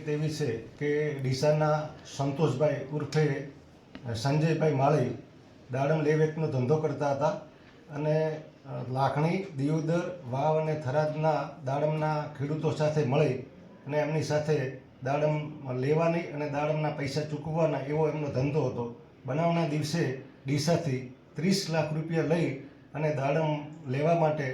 એવી છે કે ડીસાના સંતોષભાઈ ઉર્ફે સંજયભાઈ માળી દાડમ લે વેચનો ધંધો કરતા હતા અને લાખણી, દિયોદર, વાવ અને થરાદના દાડમના ખેડૂતો સાથે મળી અને એમની સાથે દાડમ લેવાની અને દાડમના પૈસા ચૂકવવાના એવો એમનો ધંધો હતો. બનાવના દિવસે ડીસાથી 30 લાખ રૂપિયા લઈ અને દાડમ લેવા માટે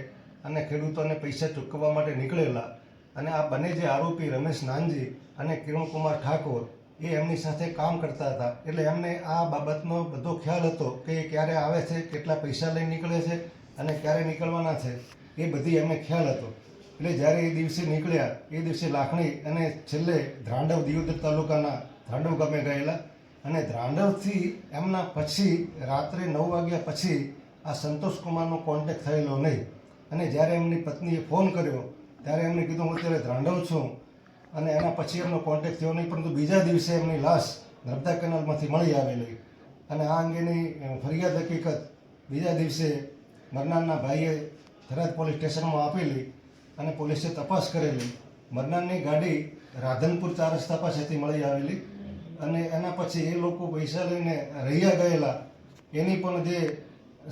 અને ખેડૂતોને પૈસા ચૂકવવા માટે નીકળેલા. અને આ બંને જે આરોપી રમેશ નાનજી અને કિરણકુમાર ઠાકોર એ એમની સાથે કામ કરતા હતા. એટલે એમને આ બાબતનો બધો ખ્યાલ હતો કે એ ક્યારે આવે છે, કેટલા પૈસા લઈને નીકળે છે અને ક્યારે નીકળવાના છે, એ બધી એમને ખ્યાલ હતો. એટલે જ્યારે એ દિવસે નીકળ્યા એ દિવસે લાખણી અને છેલ્લે ધ્રાંડવ, દિયોદર તાલુકાના ધ્રાંડવ ગામે ગયેલા અને ધ્રાંડવથી એમના પછી રાત્રે 9 વાગ્યા પછી આ સંતોષકુમારનો કોન્ટેક્ટ થયેલો નહીં. અને જ્યારે એમની પત્નીએ ફોન કર્યો ત્યારે એમને કીધું હું અત્યારે ધ્રાંડવ છું અને એના પછી એમનો કોન્ટેક્ટ થયો નહીં. પરંતુ બીજા દિવસે એમની લાશ નર્મદા કેનાલમાંથી મળી આવેલી અને આ અંગેની ફરિયાદ હકીકત બીજા દિવસે મરનારના ભાઈએ થરાદ પોલીસ સ્ટેશનમાં આપેલી અને પોલીસે તપાસ કરેલી. મરનારની ગાડી રાધનપુર 4 રસ્તા પાસેથી મળી આવેલી અને એના પછી એ લોકો પૈસા લઈને રહ્યા ગયેલા એની પણ જે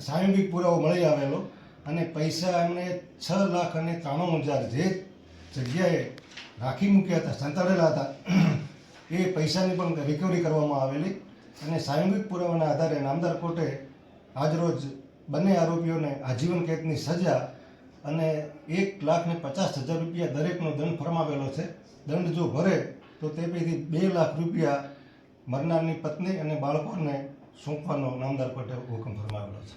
સાયંગિક પુરાવો મળી આવેલો અને પૈસા એમણે 6,93,000 જે જગ્યાએ રાખી મૂક્યા હતા, સંતાડેલા હતા, એ પૈસાની પણ રિકવરી કરવામાં આવેલી. અને સાયંગિક પુરાવાના આધારે નામદાર કોર્ટે આજરોજ બંને આરોપીઓને આજીવન કેદની સજા અને 1,50,000 રૂપિયા દરેકનો દંડ ફરમાવેલો છે. દંડ જો ભરે તો તે પૈકી 2 લાખ રૂપિયા મરનારની પત્ની અને બાળકોને સોંપવાનો નામદાર કોર્ટે હુકમ ફરમાવેલો છે.